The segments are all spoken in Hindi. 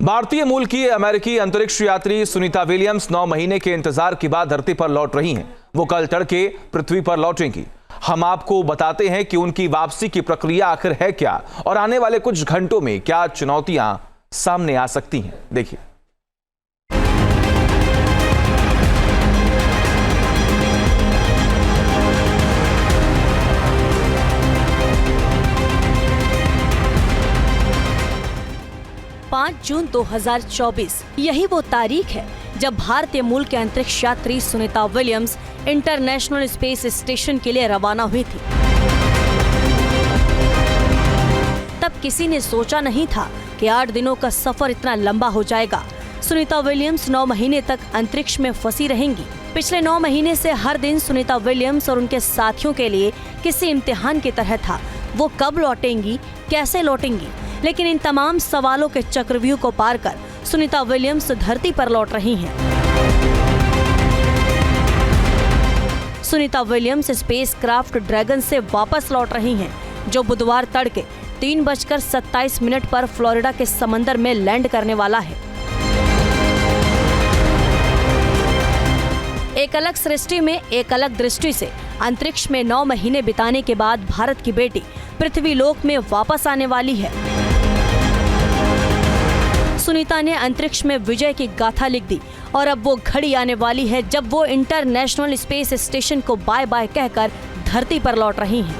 भारतीय मूल की अमेरिकी अंतरिक्ष यात्री सुनीता विलियम्स 9 महीने के इंतजार के बाद धरती पर लौट रही हैं। वो कल तड़के पृथ्वी पर लौटेंगी। हम आपको बताते हैं कि उनकी वापसी की प्रक्रिया आखिर है क्या और आने वाले कुछ घंटों में क्या चुनौतियां सामने आ सकती हैं। देखिए। 5 जून 2024 यही वो तारीख है जब भारतीय मूल के अंतरिक्ष यात्री Sunita Williams international space station के लिए रवाना हुई थी। तब किसी ने सोचा नहीं था कि 8 दिनों का सफर इतना लंबा हो जाएगा। सुनीता विलियम्स 9 महीने तक अंतरिक्ष में फंसी रहेंगी। पिछले 9 महीने से हर दिन सुनीता विलियम्स और उनके साथियों के लिए किसी इम्तिहान की तरह था। वो कब लौटेंगी, कैसे लौटेंगी, लेकिन इन तमाम सवालों के चक्रव्यूह को पार कर सुनीता विलियम्स धरती पर लौट रही हैं। Sunita Williams space craft dragon से वापस लौट रही हैं, जो बुधवार तड़के 3:27 पर फ्लोरिडा के समंदर में लैंड करने वाला है। एक अलग सृष्टि में एक अलग दृष्टि से अंतरिक्ष में 9 महीने बिताने के बाद भारत की बेटी पृथ्वी लोक में वापस आने वाली है। सुनीता ने अंतरिक्ष में विजय की गाथा लिख दी और अब वो घड़ी आने वाली है जब वो इंटरनेशनल स्पेस स्टेशन को बाय बाय कहकर धरती पर लौट रही हैं।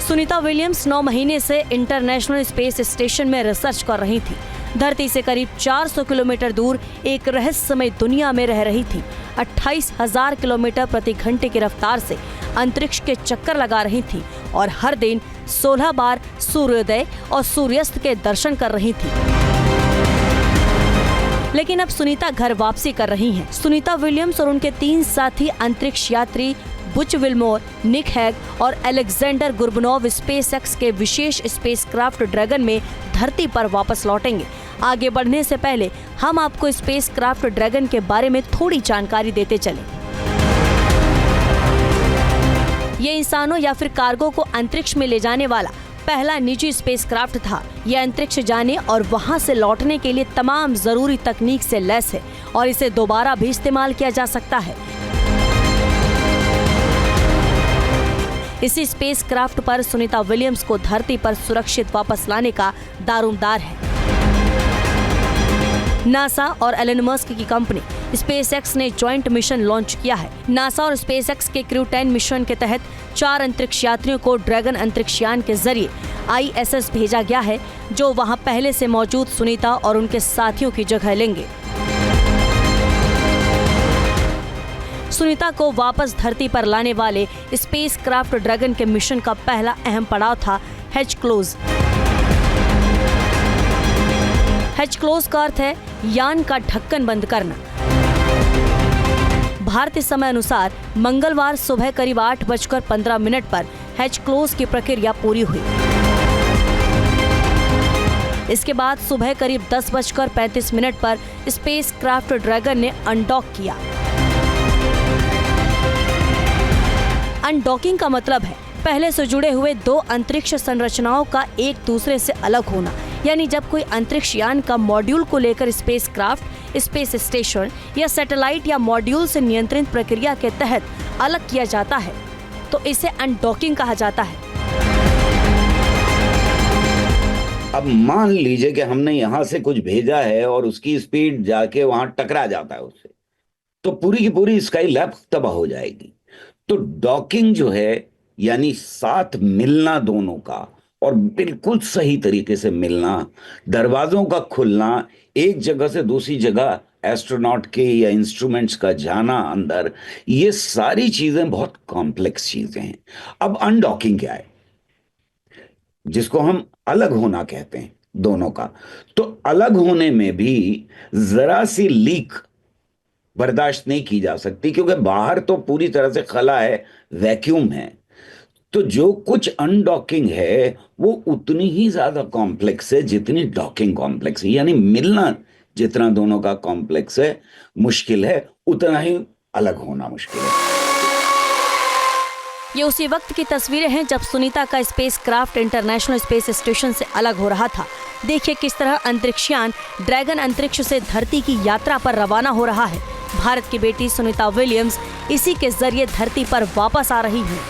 सुनीता विलियम्स 9 महीने से इंटरनेशनल स्पेस स्टेशन में रिसर्च कर रही थी। धरती से करीब 400 किलोमीटर दूर एक रहस्यमय दुनिया में रह रही थी। 28,000 किलोमीटर प्रति घंटे की रफ्तार से अंतरिक्ष के चक्कर लगा रही थी और हर दिन 16 बार सूर्योदय और सूर्यास्त के दर्शन कर रही थी। लेकिन अब सुनीता घर वापसी कर रही हैं। सुनीता विलियम्स और उनके 3 साथी अंतरिक्ष यात्री बुच विल्मोर, निक हैग और अलेक्जेंडर गुर्बनोव स्पेसएक्स के विशेष स्पेसक्राफ्ट ड्रैगन में धरती पर वापस लौटेंगे। आगे बढ़ने से पहले हम आपको स्पेसक्राफ्ट ड्रैगन के बारे में थोड़ी जानकारी देते चलें। ये इंसानों या फिर कार्गो को अंतरिक्ष में ले जाने वाला पहला निजी स्पेसक्राफ्ट था। यह अंतरिक्ष जाने और वहां से लौटने के लिए तमाम जरूरी तकनीक से लैस है और इसे दोबारा भी इस्तेमाल किया जा सकता है। इसी स्पेसक्राफ्ट पर सुनीता विलियम्स को धरती पर सुरक्षित वापस लाने का दारोमदार है। नासा और एलन मस्क की कंपनी स्पेसएक्स ने जॉइंट मिशन लॉन्च किया है। नासा और स्पेसएक्स के क्रू 10 मिशन के तहत 4 अंतरिक्ष यात्रियों को ड्रैगन अंतरिक्षयान के जरिए ISS भेजा गया है, जो वहां पहले से मौजूद सुनीता और उनके साथियों की जगह लेंगे। सुनीता को वापस धरती पर लाने वाले स्पेसक्राफ्ट ड्रैगन के मिशन का पहला अहम पड़ाव था हैच क्लोज। हैच क्लोज का अर्थ है यान का ढक्कन बंद करना। भारतीय समय अनुसार मंगलवार सुबह करीब 8:15 पर हैच क्लोज की प्रक्रिया पूरी हुई। इसके बाद सुबह करीब 10:35 पर स्पेसक्राफ्ट ड्रैगन ने अनडॉक किया। अनडॉकिंग का मतलब है पहले से जुड़े हुए 2 अंतरिक्ष संरचनाओं का एक दूसरे से अलग होना। यानी जब कोई अंतरिक्ष यान का मॉड्यूल को लेकर स्पेसक्राफ्ट, स्पेस स्टेशन या सैटेलाइट या मॉड्यूल से नियंत्रित प्रक्रिया के तहत अलग किया जाता है तो इसे अनडॉकिंग कहा जाता है। अब मान लीजिए कि हमने यहाँ से कुछ भेजा है और उसकी स्पीड जाके वहां टकरा जाता है उससे, तो पूरी की पूरी स्काई लैब तबाह हो जाएगी। तो डॉकिंग जो है यानी साथ मिलना दोनों का और बिल्कुल सही तरीके से मिलना, दरवाजों का खुलना, एक जगह से दूसरी जगह एस्ट्रोनॉट के या इंस्ट्रूमेंट्स का जाना अंदर, ये सारी चीजें बहुत कॉम्प्लेक्स चीजें हैं। अब अनडॉकिंग क्या है, जिसको हम अलग होना कहते हैं दोनों का। तो अलग होने में भी जरा सी लीक बर्दाश्त नहीं की जा सकती, क्योंकि बाहर तो पूरी तरह से खला है, वैक्यूम है। तो जो कुछ अनडॉकिंग है वो उतनी ही ज्यादा कॉम्प्लेक्स है जितनी डॉकिंग कॉम्प्लेक्स है। यानी मिलना जितना दोनों का कॉम्प्लेक्स है, मुश्किल है, उतना ही अलग होना मुश्किल है। ये उसी वक्त की तस्वीरें हैं जब सुनीता का space craft international space station से अलग हो रहा था। देखिए किस तरह अंतरिक्षयान ड्रैगन अंतरिक्ष से धरती की यात्रा पर रवाना हो रहा है। भारत की बेटी सुनीता विलियम्स इसी के जरिए धरती पर वापस आ रही है।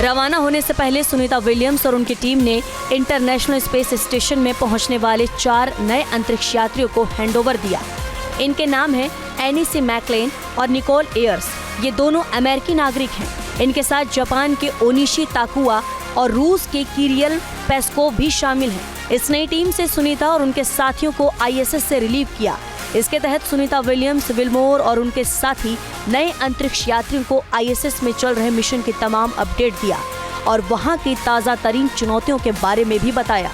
रवाना होने से पहले सुनीता विलियम्स और उनकी टीम ने इंटरनेशनल स्पेस स्टेशन में पहुंचने वाले 4 नए अंतरिक्ष यात्रियों को हैंडओवर दिया। इनके नाम हैं एनी सी मैकलेन और निकोल एयर्स। ये दोनों अमेरिकी नागरिक हैं। इनके साथ जापान के ओनिशी ताकुआ और रूस के किरियल पेस्कोव भी शामिल हैं। इस नई टीम से सुनीता और उनके साथियों को आईएसएस से रिलीव किया। इसके तहत सुनीता विलियम्स, विल्मोर और उनके साथी नए अंतरिक्ष यात्रियों को आईएसएस में चल रहे मिशन की तमाम अपडेट दिया और वहां की ताजा तरीन चुनौतियों के बारे में भी बताया।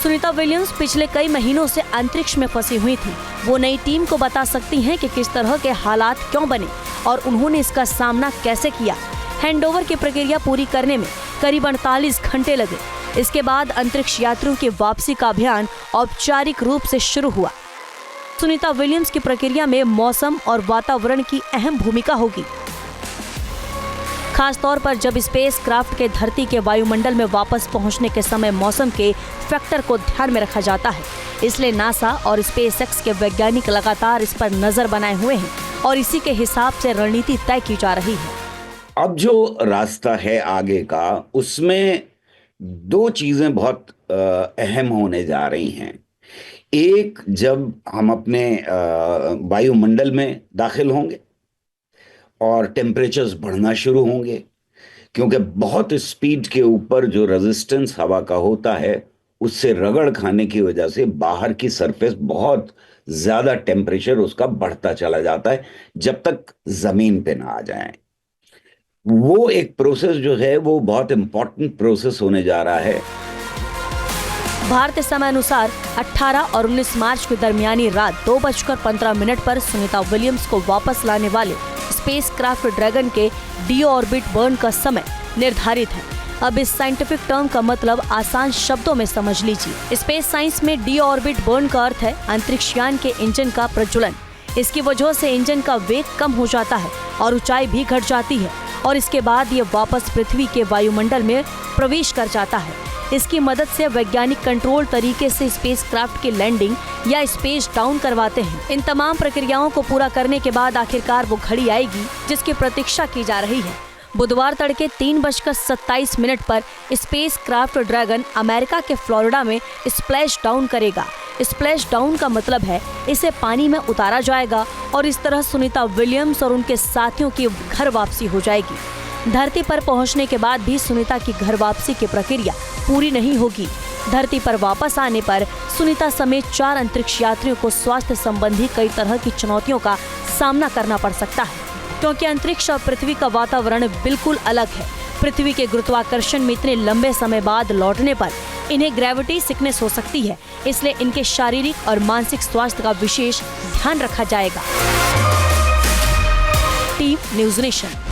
सुनीता विलियम्स पिछले कई महीनों से अंतरिक्ष में फंसी हुई थी। वो नई टीम को बता सकती हैं कि किस तरह के हालात क्यों बने और उन्होंने इसका सामना कैसे किया। हैंडओवर की प्रक्रिया पूरी करने में करीब 48 घंटे लगे। इसके बाद अंतरिक्ष यात्रियों की वापसी का अभियान औपचारिक रूप से शुरू हुआ। सुनीता विलियम्स की प्रक्रिया में मौसम और वातावरण की अहम भूमिका होगी, खास तौर पर जब स्पेस क्राफ्ट के धरती के वायुमंडल में वापस पहुंचने के समय मौसम के फैक्टर को ध्यान में रखा जाता है। इसलिए नासा और स्पेसएक्स के वैज्ञानिक लगातार इस पर नजर बनाए हुए हैं और इसी के हिसाब से रणनीति तय की जा रही है। अब जो रास्ता है आगे का, उसमें 2 चीजें बहुत अहम होने जा रही हैं। एक, जब हम अपने वायुमंडल में दाखिल होंगे और टेम्परेचर्स बढ़ना शुरू होंगे, क्योंकि बहुत स्पीड के ऊपर जो रेजिस्टेंस हवा का होता है उससे रगड़ खाने की वजह से बाहर की सरफेस बहुत ज्यादा टेम्परेचर उसका बढ़ता चला जाता है जब तक जमीन पे ना आ जाए। वो एक प्रोसेस जो है वो बहुत इंपॉर्टेंट प्रोसेस होने जा रहा है। भारतीय समय अनुसार 18 और 19 मार्च की दरमियानी रात 2:15 पर सुनीता विलियम्स को वापस लाने वाले स्पेस क्राफ्ट ड्रैगन के डी ऑर्बिट बर्न का समय निर्धारित है। अब इस साइंटिफिक टर्म का मतलब आसान शब्दों में समझ लीजिए। स्पेस साइंस में डी ऑर्बिट बर्न का अर्थ है अंतरिक्षयान के इंजन का प्रज्वलन। इसकी वजह से इंजन का वेग कम हो जाता है और ऊंचाई भी घट जाती है और इसके बाद ये वापस पृथ्वी के वायुमंडल में प्रवेश कर जाता है। इसकी मदद से वैज्ञानिक कंट्रोल तरीके से स्पेस क्राफ्ट की लैंडिंग या स्पेस डाउन करवाते हैं। इन तमाम प्रक्रियाओं को पूरा करने के बाद आखिरकार वो घड़ी आएगी जिसकी प्रतीक्षा की जा रही है। बुधवार तड़के 3:27 पर स्पेस क्राफ्ट ड्रैगन अमेरिका के फ्लोरिडा में स्प्लैश डाउन करेगा। स्प्लैश डाउन का मतलब है इसे पानी में उतारा जाएगा और इस तरह सुनीता विलियम्स और उनके साथियों की घर वापसी हो जाएगी। धरती पर पहुंचने के बाद भी सुनीता की घर वापसी की प्रक्रिया पूरी नहीं होगी। धरती पर वापस आने पर सुनीता समेत 4 अंतरिक्ष यात्रियों को स्वास्थ्य संबंधी कई तरह की चुनौतियों का सामना करना पड़ सकता है, क्योंकि अंतरिक्ष और पृथ्वी का वातावरण बिल्कुल अलग है। पृथ्वी के गुरुत्वाकर्षण में इतने लंबे समय बाद लौटने पर इन्हें ग्रेविटी सिकनेस हो सकती है, इसलिए इनके शारीरिक और मानसिक स्वास्थ्य का विशेष ध्यान रखा जाएगा। Team news nation.